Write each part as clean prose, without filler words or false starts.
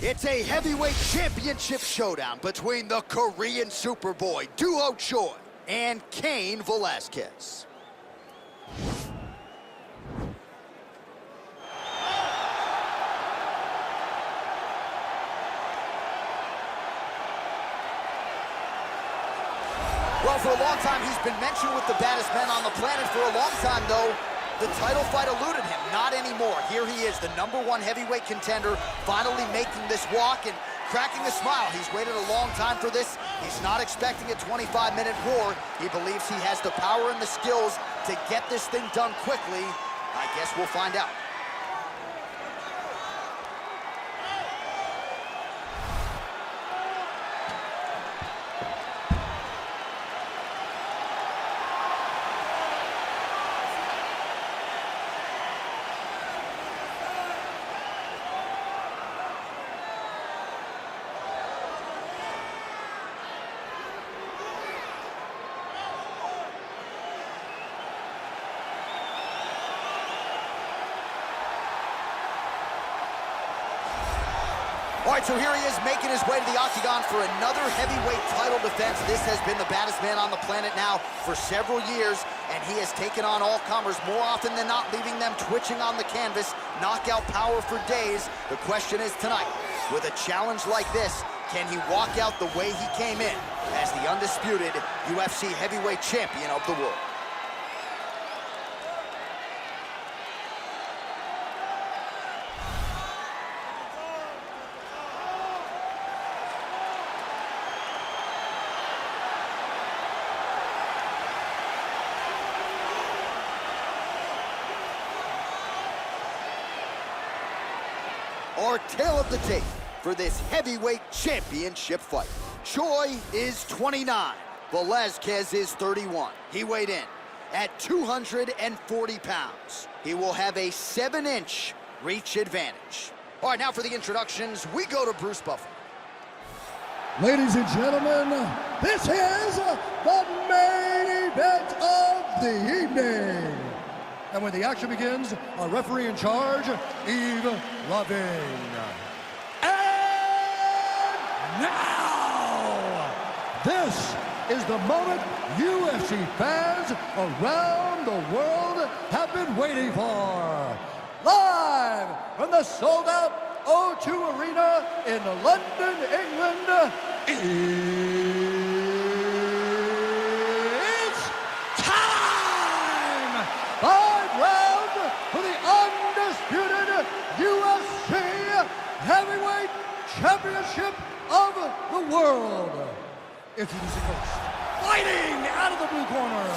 It's a heavyweight championship showdown between the Korean Superboy Duho Choi and Cain Velasquez. Well, for a long time, he's been mentioned with the baddest men on the planet. For a long time, though, the title fight eluded him. Not anymore. Here he is, the #1 heavyweight contender, finally making this walk and cracking a smile. He's waited a long time for this. He's not expecting a 25-minute war. He believes he has the power and the skills to get this thing done quickly. I guess we'll find out. All right, so here he is making his way to the octagon for another heavyweight title defense. This has been the baddest man on the planet now for several years, and he has taken on all comers more often than not, leaving them twitching on the canvas, knockout power for days. The question is tonight, with a challenge like this, can he walk out the way he came in as the undisputed UFC heavyweight champion of the world? Our tale of the tape for this heavyweight championship fight. Choi is 29, Velasquez is 31. He weighed in at 240 pounds. He will have a 7-inch reach advantage. All right, now for the introductions, we go to Bruce Buffer. Ladies and gentlemen, this is the main event of the evening. And when the action begins, our referee in charge, Yves Lavigne. And now, this is the moment UFC fans around the world have been waiting for. Live from the sold-out O2 Arena in London, England, it's time! 5 rounds for the undisputed UFC Heavyweight Championship of the world. Introducing first, fighting out of the blue corner.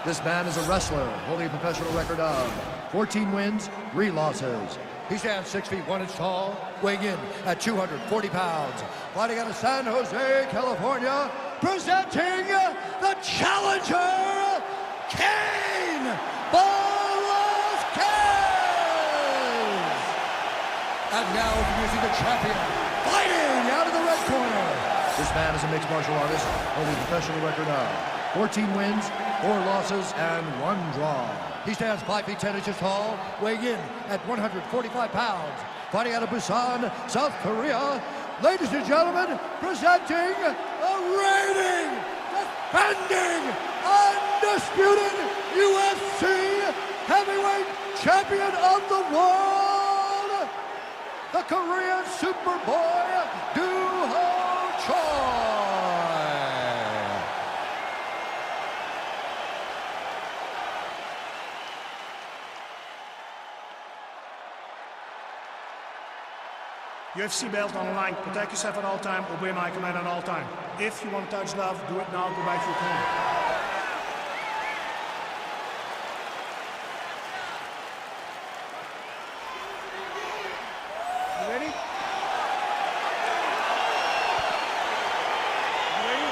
This man is a wrestler holding a professional record of 14 wins, 3 losses. He stands 6 feet 1 inch tall, weighing in at 240 pounds. Fighting out of San Jose, California, presenting the challenger, Cain Velasquez! And now introducing the champion, fighting out of the red corner. This man is a mixed martial artist, holding a professional record of 14 wins, 4 losses, and 1 draw. He stands 5 feet 10 inches tall, weighing in at 145 pounds. Fighting out of Busan, South Korea, ladies and gentlemen, presenting the reigning, defending, undisputed UFC heavyweight champion of the world, the Korean Superboy, Duho Choi. UFC belt on the line. Protect yourself at all time. Obey my command at all time. If you want to touch love, do it now. Go back to your corner. You ready? You ready?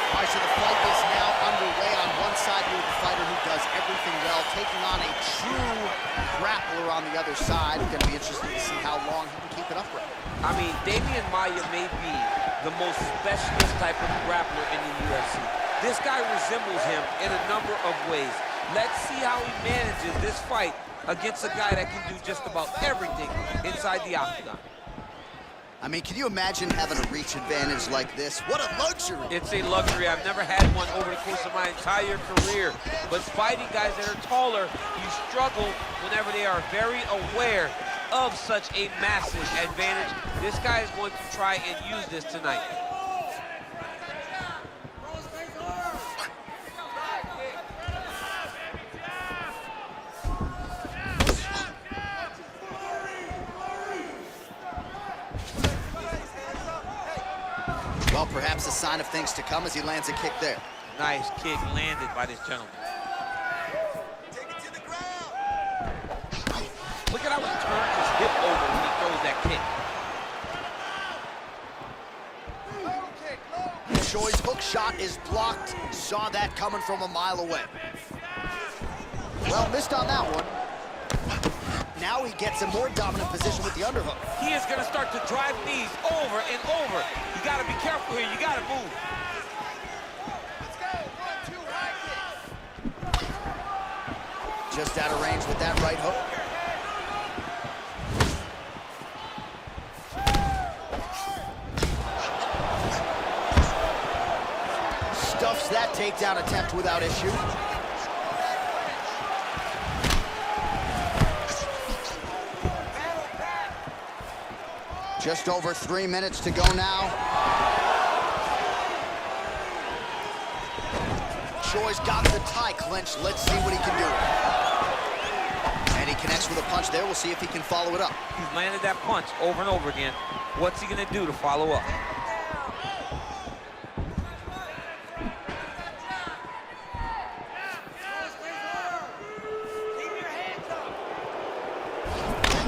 All right, so the fight is now underway. On one side, you have the fighter who does everything well, taking on a true grappler on the other side. It's going to be interesting to see how long he can keep it upright. I mean, Damian Maia may be the most specialist type of grappler in the UFC. This guy resembles him in a number of ways. Let's see how he manages this fight against a guy that can do just about everything inside the octagon. I mean, can you imagine having a reach advantage like this? What a luxury! It's a luxury. I've never had one over the course of my entire career. But fighting guys that are taller, you struggle whenever they are very aware of such a massive advantage. This guy is going to try and use this tonight. Well, perhaps a sign of things to come as he lands a kick there. Nice kick landed by this gentleman. Look at how he turns his hip over when he throws that kick. Choi's hook shot is blocked. Saw that coming from a mile away. Well, missed on that one. Now he gets a more dominant position with the underhook. He is going to start to drive knees over and over. You got to be careful here. You got to move. Let's go. 1, 2, high kick. Just out of range with that right hook. Stuffs that takedown attempt without issue. Just over 3 minutes to go now. Choi's got the tie clinch. Let's see what he can do. And he connects with a punch there. We'll see if he can follow it up. He's landed that punch over and over again. What's he going to do to follow up?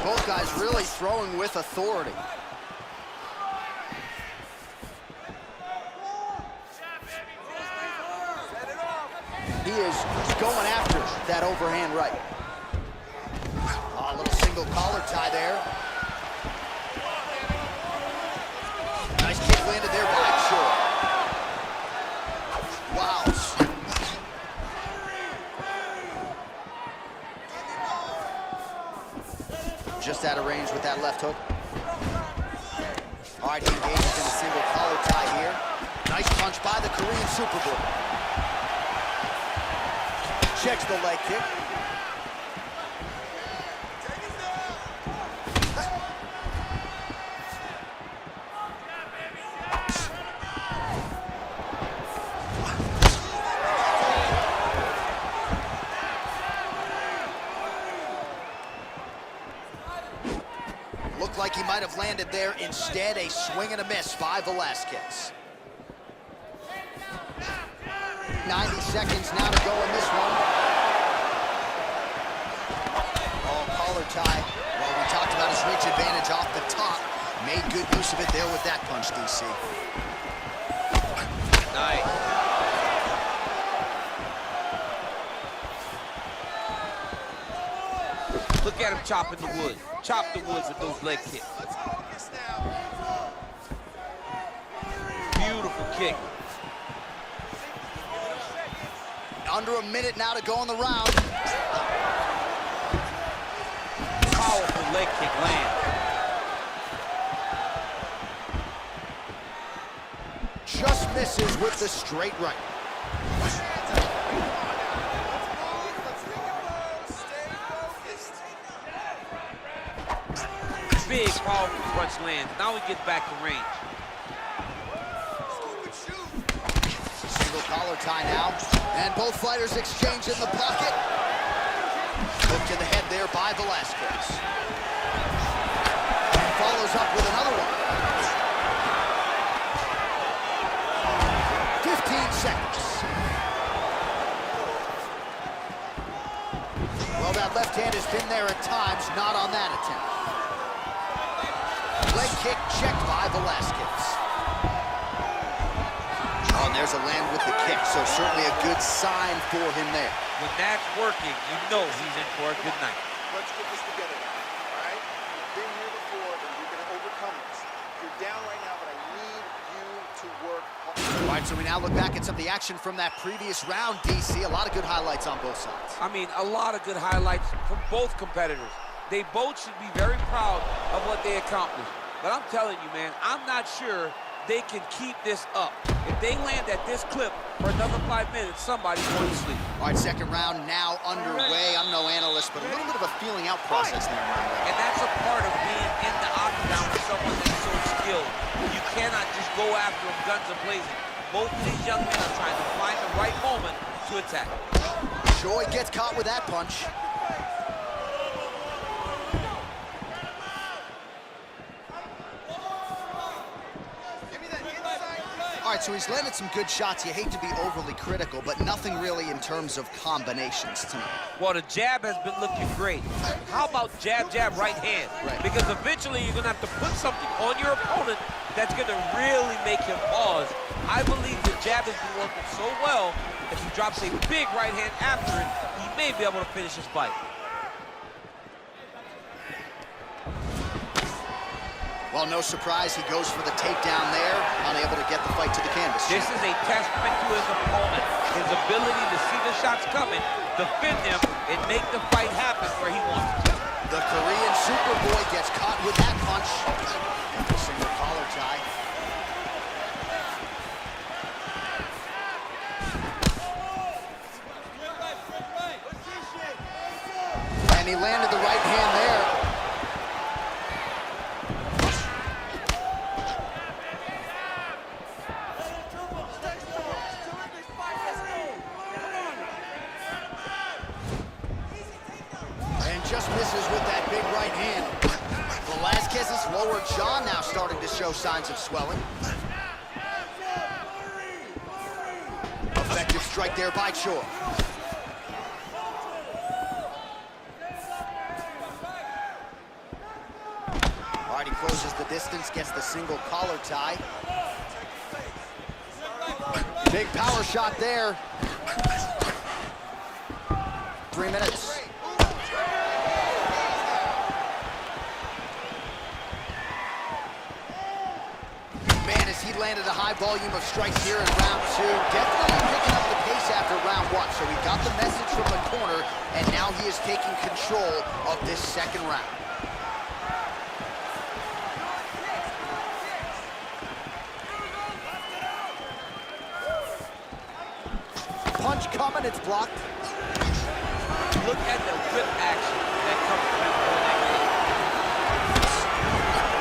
Both guys really throwing with authority. He is going after that overhand right. Oh, a little single collar tie there. Nice kick landed there by Choi. Wow. Just out of range with that left hook. All right, he engages in a single collar tie here. Nice punch by the Korean Superboy. Checks the leg kick. Looked like he might have landed there. Instead, a swing and a miss by Velazquez. 90 seconds now to go in this one. Oh, collar tie. Well, we talked about his reach advantage off the top. Made good use of it there with that punch, DC. Nice. Look at him chopping the wood. Chop the wood with those leg kicks. Beautiful kick. Under a minute now to go in the round. Powerful leg kick land. Just misses with the straight right. Big, powerful punch lands. Now he gets back to range. Single collar tie now. And both fighters exchange in the pocket. Hook to the head there by Velazquez. And follows up with another one. 15 seconds. Well, that left hand has been there at times, not on that attempt. Leg kick checked by Velazquez. Oh, and there's a land with the kick, so certainly a good sign for him there. When that's working, you know he's in for a good night. Let's get this together now, all right? You've been here before, and you're going to overcome this. You're down right now, but I need you to work hard. All right, so we now look back at some of the action from that previous round, DC. A lot of good highlights on both sides. I mean, a lot of good highlights from both competitors. They both should be very proud of what they accomplished. But I'm telling you, man, I'm not sure they can keep this up. If they land at this clip for another 5 minutes, somebody's going to sleep. All right, second round now underway. I'm no analyst, but a little bit of a feeling out process there. And that's a part of being in the octagon with someone that's so skilled. You cannot just go after them guns a-blazing. Both of these young men are trying to find the right moment to attack. Joy gets caught with that punch. All right, so he's landed some good shots. You hate to be overly critical, but nothing really in terms of combinations tonight. Well, the jab has been looking great. How about jab, jab, right hand? Right. Because eventually you're going to have to put something on your opponent that's going to really make him pause. I believe the jab has been working so well, if he drops a big right hand after it, he may be able to finish his fight. Well, no surprise, he goes for the takedown there, unable to get the fight to the canvas. This is a testament to his opponent, his ability to see the shots coming, defend them, and make the fight happen where he wants it to. The Korean Superboy gets caught with that punch. Single collar tie. And he landed the right hand there. Just misses with that big right hand. Velasquez's lower jaw now starting to show signs of swelling. Effective strike there by Choi. All right, he closes the distance, gets the single collar tie. Big power shot there. 3 minutes. He landed a high volume of strikes here in round 2. Definitely picking up the pace after round 1. So he got the message from the corner, and now he is taking control of this second round. Punch coming, it's blocked. Look at the whip action that comes from him.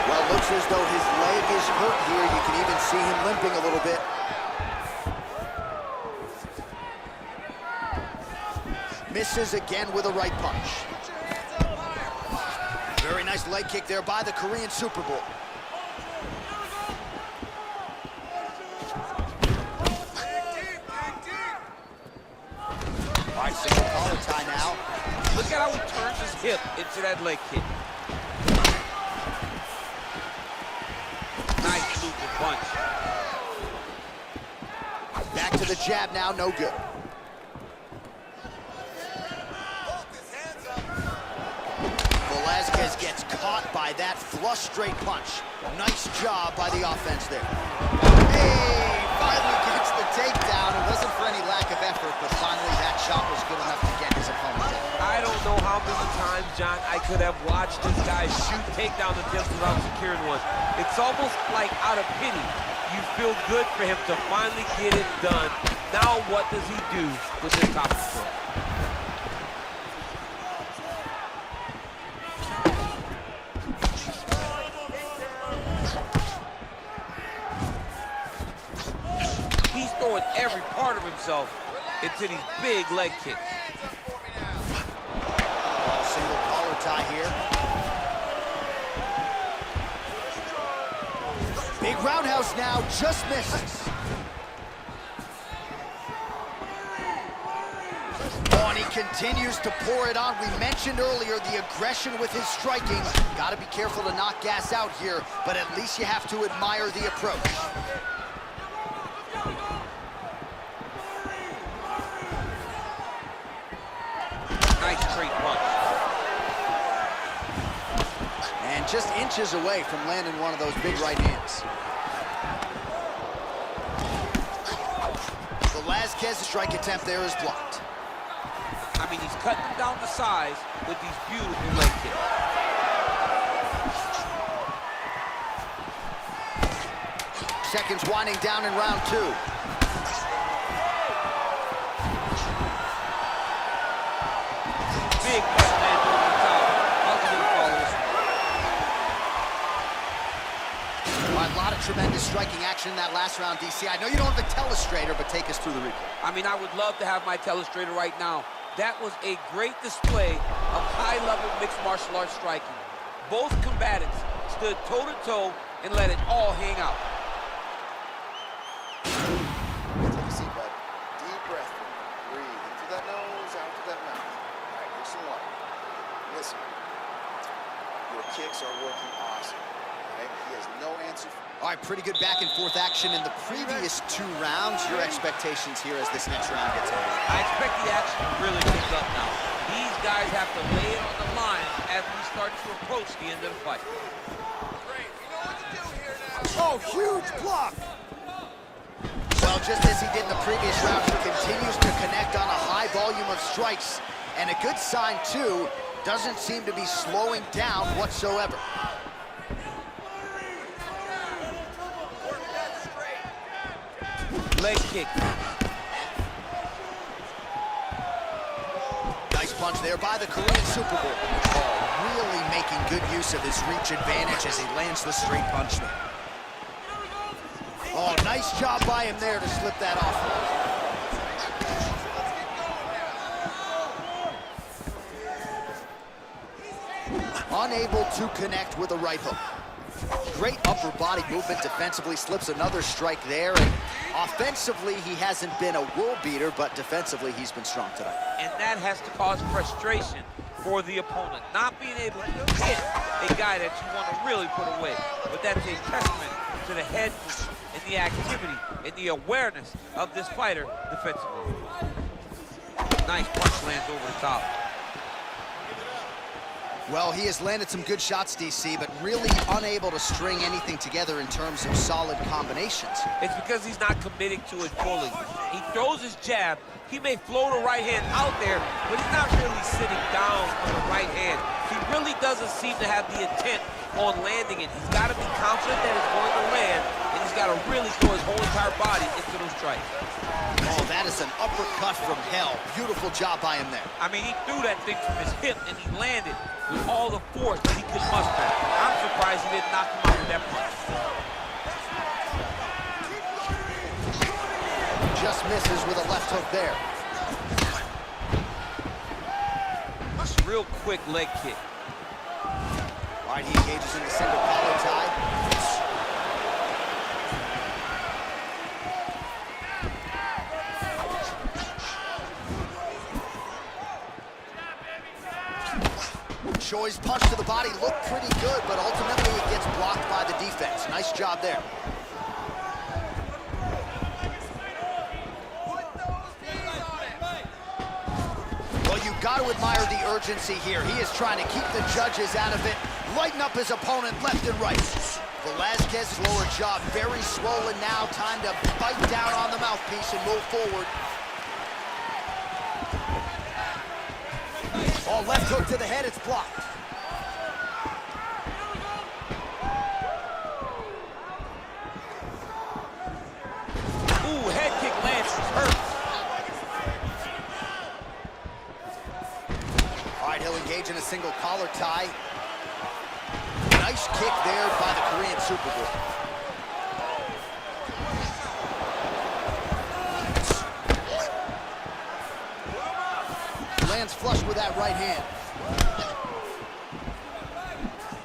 Well, looks as though his leg is hurt here. You can even see him limping a little bit. Misses again with a right punch. Very nice leg kick there by the Korean Superboy. All right, single collar tie now. Look at how he turns his hip into that leg kick. Nice looping punch. Back to the jab now, no good. Velasquez gets caught by that flush straight punch. Nice job by the offense there. Hey, finally gets the takedown. It wasn't for any lack of effort, but finally that shot was good enough to get his opponent down. I don't know how many times, John, I could have watched this guy shoot takedown attempts without securing one. It's almost like out of pity. You feel good for him to finally get it done. Now what does he do with his top control? He's throwing every part of himself into these big leg kicks. Single collar tie here. Big roundhouse now, just misses. Oh, and he continues to pour it on. We mentioned earlier the aggression with his striking. Got to be careful to not gas out here, but at least you have to admire the approach. Nice straight punch. And just inches away from landing one of those big right hands. Velasquez's strike attempt there is blocked. I mean, he's cutting them down to size with these beautiful leg kicks. Seconds winding down in round 2. Big punch lands over the top. How's he gonna follow this one? A lot of tremendous striking action in that last round, DC. I know you don't have a telestrator, but take us through the replay. I mean, I would love to have my telestrator right now. That was a great display of high-level mixed martial arts striking. Both combatants stood toe-to-toe and let it all hang out. Take a seat, bud. Deep breath. Breathe in through that nose, out through that mouth. All right, here's some water. Listen, your kicks are working awesome. Okay? He has no answer. All right, pretty good back and forth action in the previous 2 rounds. Your expectations here as this next round gets underway? I expect the action to really pick up now. These guys have to lay it on the line as we start to approach the end of the fight. Great. You know what to do here now. Oh, huge block! Well, just as he did in the previous round, he continues to connect on a high volume of strikes. And a good sign, too, doesn't seem to be slowing down whatsoever. Leg kick. Nice punch there by the Korean Super Bowl. Oh, really making good use of his reach advantage as he lands the straight punch there. Oh, nice job by him there to slip that off. Unable to connect with a right hook. Great upper body movement defensively, slips another strike there. And offensively, he hasn't been a world beater, but defensively, he's been strong tonight. And that has to cause frustration for the opponent, not being able to hit a guy that you want to really put away. But that's a testament to the head and the activity and the awareness of this fighter defensively. Nice punch lands over the top. Well, he has landed some good shots, DC, but really unable to string anything together in terms of solid combinations. It's because he's not committing to it fully. He throws his jab. He may float a right hand out there, but he's not really sitting down on the right hand. He really doesn't seem to have the intent on landing it. He's got to be confident that it's going to land, and he's got to really throw his whole entire body into those strikes. Oh, that is an uppercut from hell. Beautiful job by him there. I mean, he threw that thing from his hip, and he landed with all the force that he could muster. I'm surprised he didn't knock him out with that punch. Just misses with a left hook there. Real quick leg kick. All right, he engages in the single collar tie. Choi's punch to the body looked pretty good, but ultimately it gets blocked by the defense. Nice job there. Well, you've got to admire the urgency here. He is trying to keep the judges out of it, lighten up his opponent left and right. Velasquez's lower jaw very swollen now. Time to bite down on the mouthpiece and move forward. Oh, left hook to the head, it's blocked. Ooh, head kick lands, hurt. All right, he'll engage in a single collar tie. Nice kick there by the Korean Super Bowl. Lands flush with that right hand.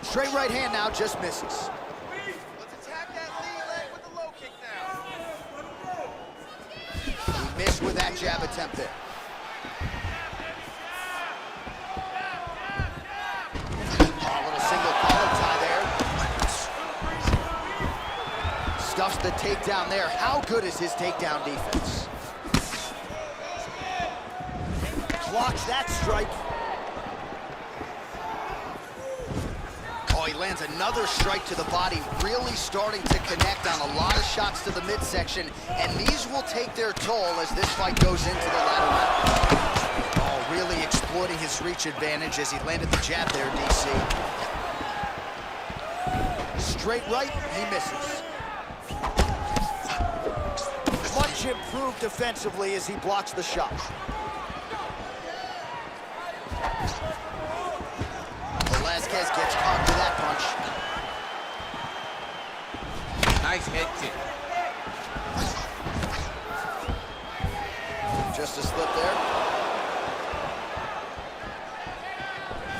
Straight right hand now, just misses. Let's attack that lead leg with the low kick now. He missed with that jab attempt there. Oh, a little single collar tie there. Stuffs the takedown there. How good is his takedown defense? Blocks that strike. Oh, he lands another strike to the body, really starting to connect on a lot of shots to the midsection, and these will take their toll as this fight goes into the latter round. Oh, really exploiting his reach advantage as he landed the jab there, DC. Straight right, he misses. Much improved defensively as he blocks the shot. Velasquez gets caught with that punch. Nice head kick. Just a slip there.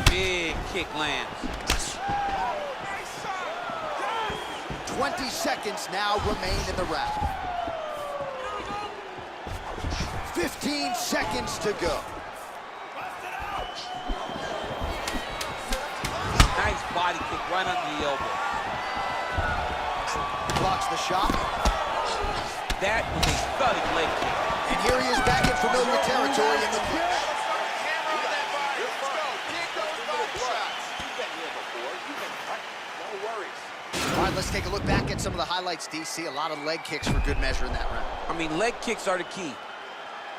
Big kick lands. 20 seconds now remain in the round. 15 seconds to go. Nice body kick right under the elbow. Blocks the shot. That was a stunning leg kick. And here he is back in familiar territory in the clinch. All right, let's take a look back at some of the highlights, DC. A lot of leg kicks for good measure in that round. I mean, leg kicks are the key.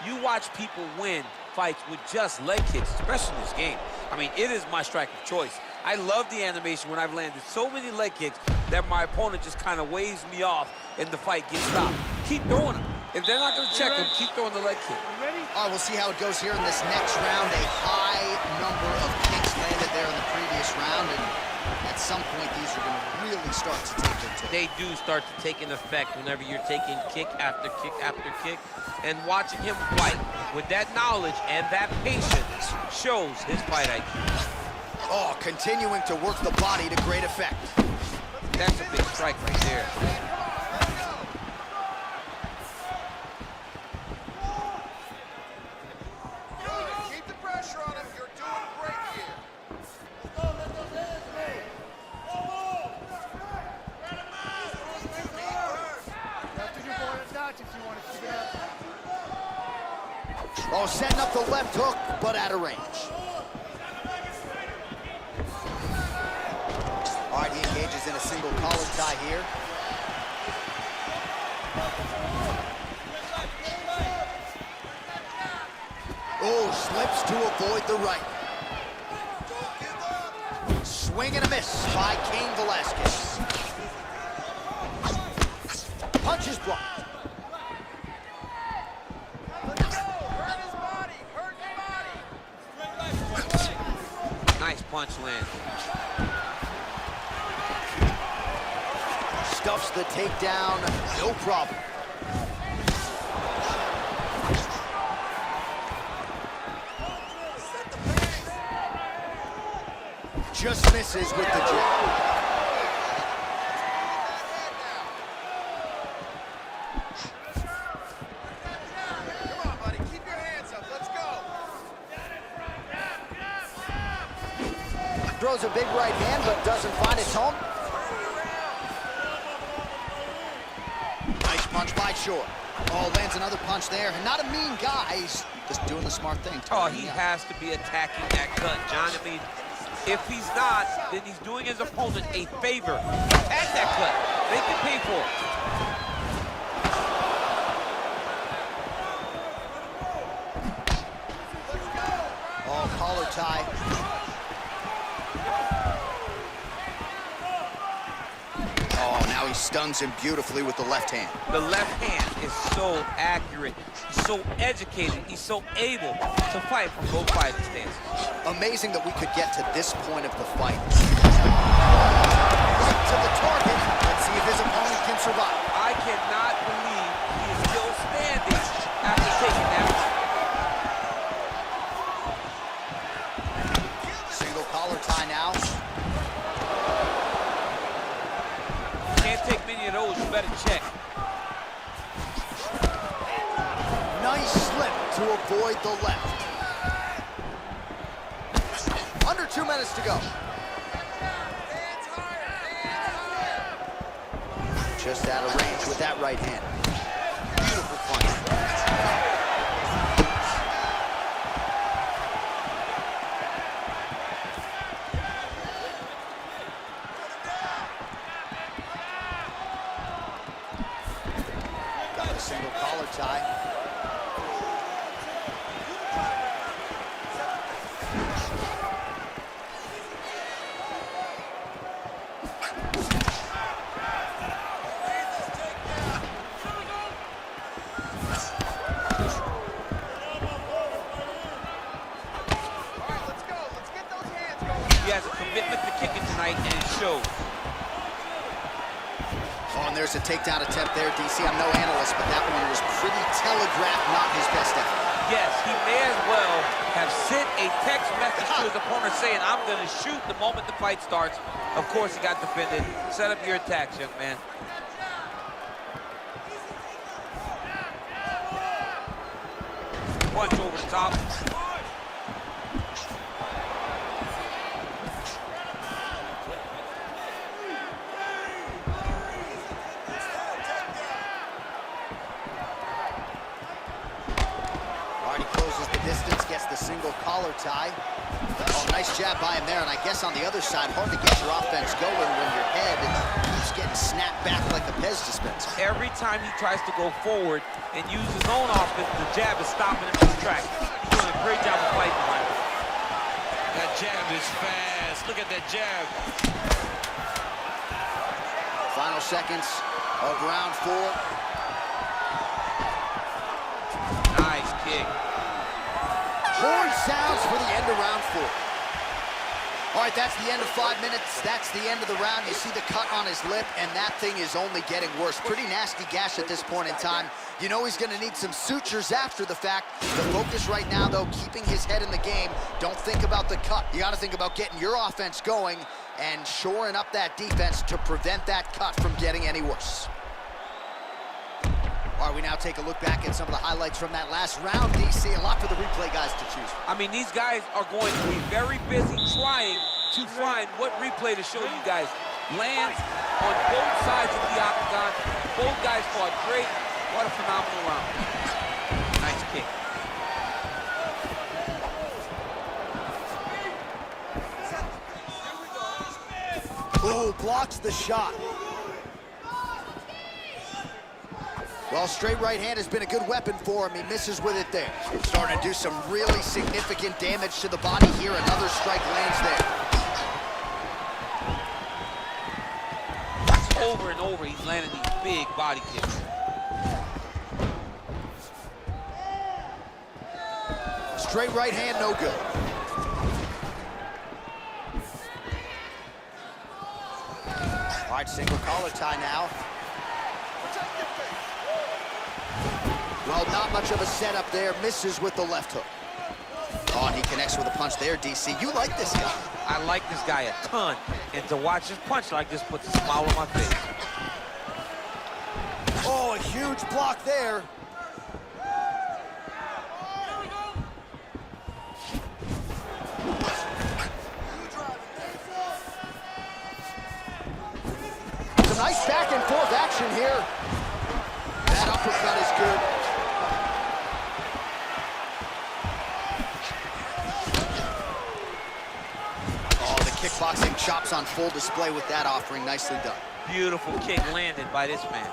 You watch people win fights with just leg kicks, especially in this game. I mean, it is my strike of choice. I love the animation when I've landed so many leg kicks that my opponent just kind of waves me off and the fight gets stopped. Keep throwing them. If they're not going to check them, keep throwing the leg kick. All right, we'll see how it goes here in this next round. A high number of kicks landed there in the previous round, and at some point, these are going to really start to take their toll. They do start to take an effect whenever you're taking kick after kick after kick. And watching him fight with that knowledge and that patience shows his fight IQ. Oh, continuing to work the body to great effect. That's a big strike right there. Keep the pressure on him. You're doing great here. Oh, setting up the left hook, but out of range. All right, he engages in a single collar tie here. Oh, slips to avoid the right. Swing and a miss by Cain Velasquez. Punch is blocked. Nice punch land. Stuffs the takedown, no problem. Just misses with the jab. Come on, buddy. Keep your hands up. Let's go. Throws a big right hand, but doesn't find its home. Nice punch by Short. Oh, lands another punch there. Not a mean guy. He's just doing the smart thing. Oh, he has to be attacking that cut, John. I mean, if he's not, then he's doing his opponent a favor. Attack that cut. They can pay for it. Oh, collar tie. Oh, now he stuns him beautifully with the left hand. The left hand is so accurate. He's so educated. He's so able to fight from both fighting stances. Amazing that we could get to this point of the fight. Right to the target. Let's see if his opponent can survive. I cannot believe he is still standing after taking that punch. Single collar tie now. Can't take many of those. You better check. Nice slip to avoid the left. Under 2 minutes to go. Just out of range with that right hand. Beautiful punch. single collar tie. He has a commitment to kicking tonight, and it shows. Oh, and there's a takedown attempt there, DC. I'm no analyst, but that one was pretty telegraphed, not his best effort. Yes, he may as well have sent a text message to his opponent saying, I'm going to shoot the moment the fight starts. Of course, he got defended. Set up your attacks, young man. Punch over the top. Distance, gets the single collar tie. Oh, nice jab by him there, and I guess on the other side, hard to get your offense going when your head keeps getting snapped back like a Pez dispenser. Every time he tries to go forward and use his own offense, the jab is stopping him in his tracks. He's doing a great job of fighting behind him. That jab is fast. Look at that jab. Final seconds of round 4. Nice kick. Horn sounds for the end of round 4. All right, that's the end of 5 minutes. That's the end of the round. You see the cut on his lip, and that thing is only getting worse. Pretty nasty gash at this point in time. You know he's going to need some sutures after the fact. The focus right now, though, keeping his head in the game. Don't think about the cut. You got to think about getting your offense going and shoring up that defense to prevent that cut from getting any worse. All right, we now take a look back at some of the highlights from that last round, DC. A lot for the replay guys to choose from. I mean, these guys are going to be very busy trying to find what replay to show you guys. Lands on both sides of the octagon. Both guys fought great. What a phenomenal round. Nice kick. Ooh, blocks the shot. Well, straight right hand has been a good weapon for him. He misses with it there. Starting to do some really significant damage to the body here. Another strike lands there. Over and over, he's landing these big body kicks. Straight right hand, no good. All right, single collar tie now. Well, not much of a setup there. Misses with the left hook. Oh, and he connects with a punch there, DC. You like this guy. I like this guy a ton. And to watch his punch like this puts a smile on my face. Oh, a huge block there. Some nice back and forth action here. That uppercut is good. Kickboxing chops on full display with that offering. Nicely done. Beautiful kick landed by this man.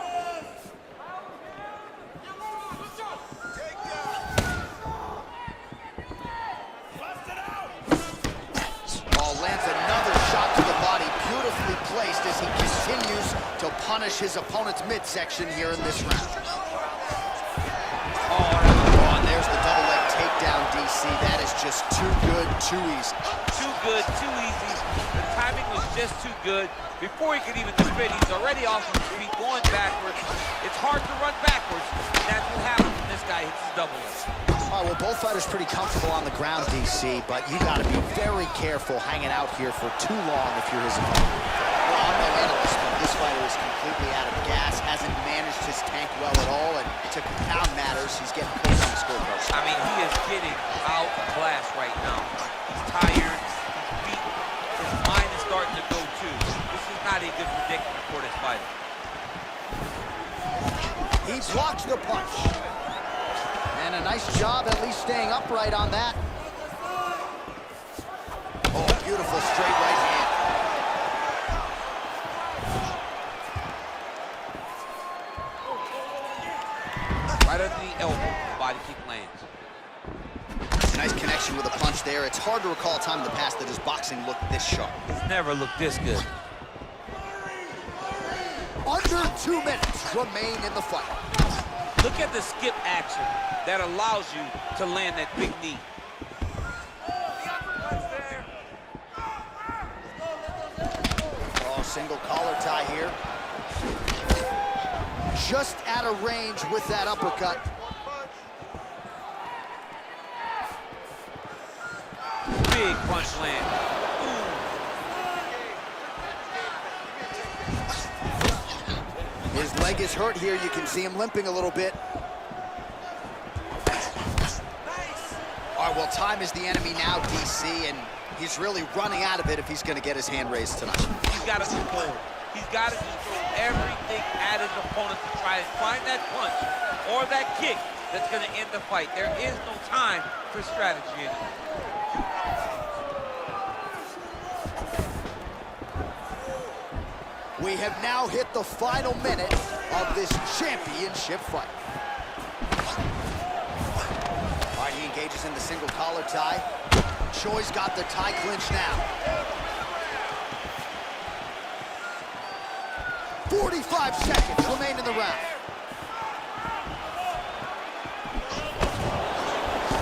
Oh, lands another shot to the body. Beautifully placed as he continues to punish his opponent's midsection here in this round. Oh, and there's the double leg takedown, DC. That is just too good, too easy. Too good, too easy. The timing was just too good. Before he could even defend, he's already off his feet, going backwards. It's hard to run backwards, and that's what happens when this guy hits his double leg. All right, well, both fighters pretty comfortable on the ground, DC, but you got to be very careful hanging out here for too long if you're his opponent. Well, I'm no analyst, but this fighter is completely out of gas, hasn't managed his tank well at all, and to compound matters, he's getting close on the scorecard. I mean, he is getting outclassed right now. He's tired, he's beat, his mind is starting to go too. This is not a good predicament for this fighter. He blocks the punch. And a nice job at least staying upright on that. Oh, beautiful straight right hand. lands. Nice connection with a punch there. It's hard to recall a time in the past that his boxing looked this sharp. It's never looked this good. Under 2 minutes remain in the fight. Look at the skip action that allows you to land that big knee. Oh, single collar tie here. Just out of range with that uppercut. Big punch land. His leg is hurt here. You can see him limping a little bit. All right, well, time is the enemy now, DC, and he's really running out of it if he's going to get his hand raised tonight. He's got to control. He's got to control everything at his opponent to try and find that punch or that kick that's going to end the fight. There is no time for strategy anymore. We have now hit the final minute of this championship fight. All right, he engages in the single collar tie. Choi's got the tie clinch now. 45 seconds remain in the round.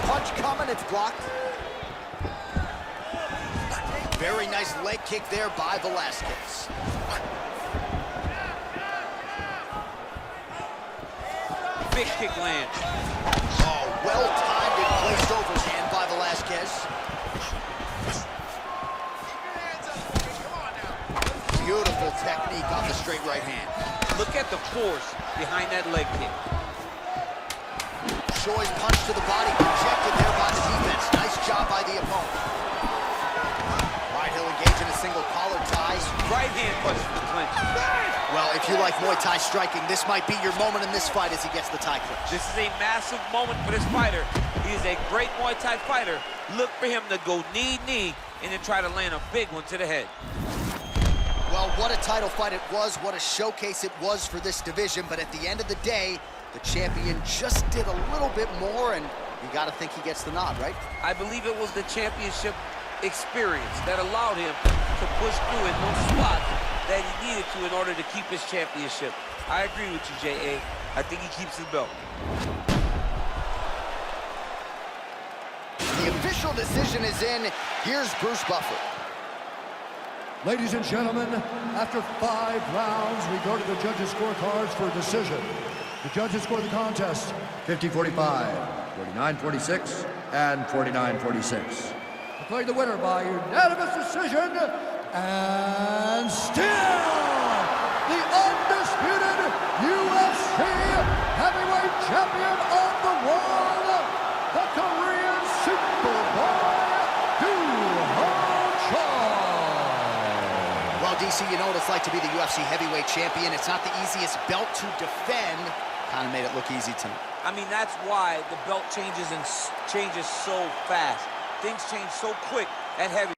Punch coming, it's blocked. Very nice leg kick there by Velasquez. Big kick land. Oh, well-timed and placed overhand by Velasquez. Beautiful technique on the straight right hand. Look at the force behind that leg kick. Choi's punch to the body, rejected there by the defense. Nice job by the opponent. All right, he'll engage in a single collar tie. Right hand punch for the clinch. Well, if you like Muay Thai striking, this might be your moment in this fight as he gets the tie clinch. This is a massive moment for this fighter. He is a great Muay Thai fighter. Look for him to go knee, and then try to land a big one to the head. Well, what a title fight it was, what a showcase it was for this division, but at the end of the day, the champion just did a little bit more, and you gotta think he gets the nod, right? I believe it was the championship experience that allowed him to push through in those spots that he needed to in order to keep his championship. I agree with you, J.A. I think he keeps his belt. The official decision is in. Here's Bruce Buffer. Ladies and gentlemen, after 5 rounds, we go to the judges' scorecards for decision. The judges score the contest 50-45, 49-46, and 49-46. Declared the winner by unanimous decision, and still the undisputed UFC heavyweight champion of the world, the Korean Superboy, Well, DC, you know what it's like to be the UFC heavyweight champion. It's not the easiest belt to defend. Kind of made it look easy tonight. I mean, that's why the belt changes so fast. Things change so quick at heavyweight.